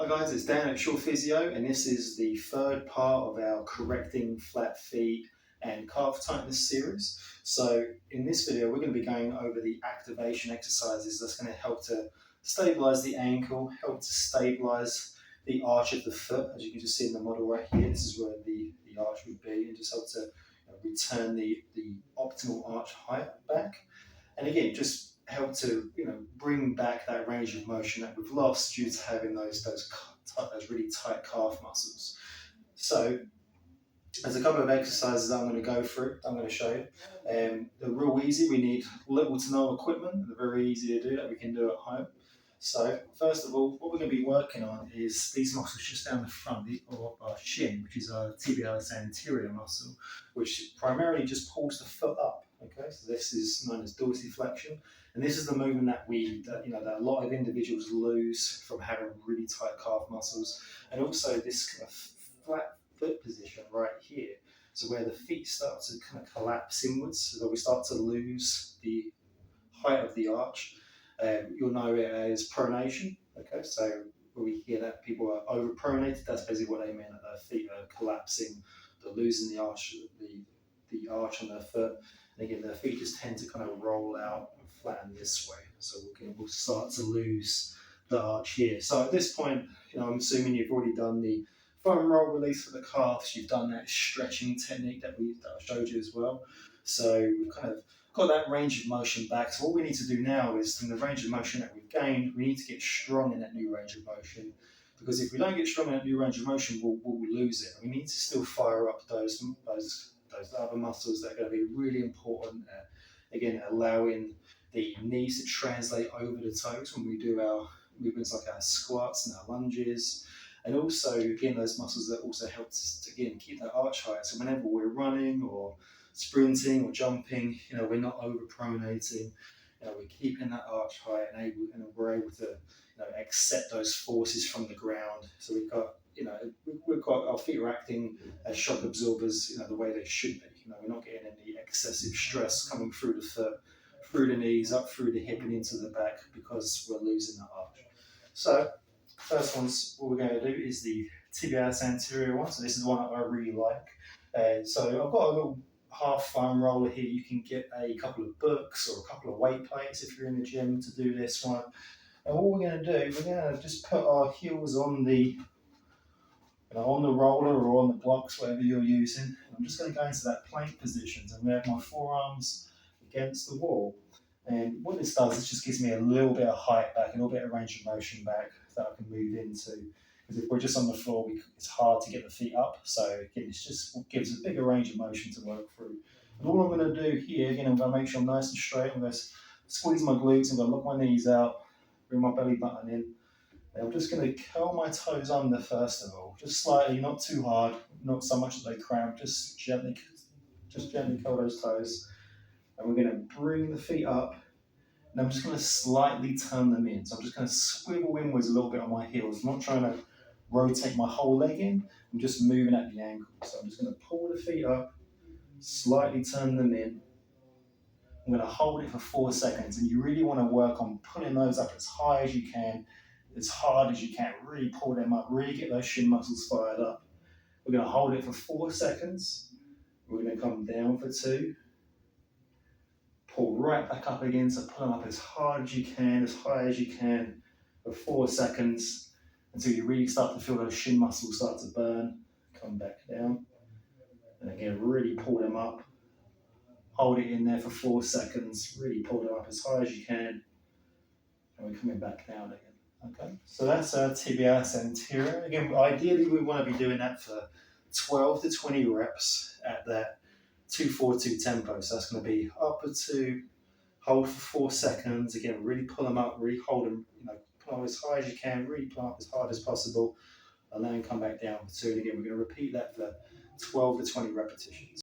Hi guys, it's Dan at Short Physio, and this is the third part of our correcting flat feet and calf tightness series. So in this video, we're going to be going over the activation exercises that's going to help to stabilize the ankle, help to stabilize the arch of the foot. As you can just see in the model right here, this is where the arch would be, and just help to return the optimal arch height back. And again, just help to bring back that range of motion that we've lost due to having those really tight calf muscles. So there's a couple of exercises that I'm going to go through. I'm going to show you. They're real easy. We need little to no equipment. They're very easy to do that we can do at home. So first of all, what we're going to be working on is these muscles just down the front of our shin, which is our tibialis anterior muscle, which primarily just pulls the foot up. Okay, so this is known as dorsiflexion, and this is the movement that that a lot of individuals lose from having really tight calf muscles, and also this kind of flat foot position right here. So where the feet start to kind of collapse inwards, so that we start to lose the height of the arch. You'll know it as pronation. Okay, so when we hear that people are overpronated, that's basically what they mean, that their feet are collapsing, they're losing the arch, the arch on their foot. And again, their feet just tend to kind of roll out and flatten this way. So we'll start to lose the arch here. So at this point, I'm assuming you've already done the foam roll release for the calves. You've done that stretching technique that I showed you as well. So we've kind of got that range of motion back. So what we need to do now is, from the range of motion that we've gained, we need to get strong in that new range of motion. Because if we don't get strong in that new range of motion, we'll lose it. We need to still fire up those other muscles that are going to be really important at, again, allowing the knees to translate over the toes when we do our movements like our squats and our lunges. And also, again, those muscles that also help us to, again, keep that arch height. So whenever we're running or sprinting or jumping, we're not overpronating. We're keeping that arch height and we're able to, accept those forces from the ground. So we've got our feet are acting as shock absorbers, the way they should be. We're not getting any excessive stress coming through the foot, through the knees, up through the hip and into the back, because we're losing that arch. So first one's, what we're going to do is the tibialis anterior one. So this is the one that I really like. So I've got a little half foam roller here. You can get a couple of books or a couple of weight plates if you're in the gym to do this one. And what we're going to do, we're going to just put our heels on the roller or on the blocks, whatever you're using. I'm just going to go into that plank position. So I'm going to have my forearms against the wall. And what this does, it just gives me a little bit of height back, a little bit of range of motion back that I can move into. Because if we're just on the floor, it's hard to get the feet up. So again, it just gives a bigger range of motion to work through. And all I'm going to do here, again, I'm going to make sure I'm nice and straight. I'm going to squeeze my glutes. I'm going to lock my knees out, bring my belly button in. And I'm just going to curl my toes under first of all, just slightly, not too hard, not so much that they cramp, just gently curl those toes. And we're going to bring the feet up, and I'm just going to slightly turn them in. So I'm just going to swivel inwards a little bit on my heels. I'm not trying to rotate my whole leg in, I'm just moving at the ankle. So I'm just going to pull the feet up, slightly turn them in. I'm going to hold it for 4 seconds, and you really want to work on pulling those up as high as you can, as hard as you can. Really pull them up, really get those shin muscles fired up. We're going to hold it for 4 seconds. We're going to come down for 2. Pull right back up again, so pull them up as hard as you can, as high as you can, for 4 seconds, until you really start to feel those shin muscles start to burn. Come back down. And again, really pull them up. Hold it in there for 4 seconds, really pull them up as high as you can. And we're coming back down again. Okay, so that's our tibialis anterior. Again, ideally we want to be doing that for 12 to 20 reps at that 2-4-2 tempo. So that's going to be upward 2, hold for 4 seconds. Again, really pull them up, really hold them, pull them as high as you can, really pull them up as hard as possible, and then come back down for 2. And again, we're going to repeat that for 12 to 20 repetitions.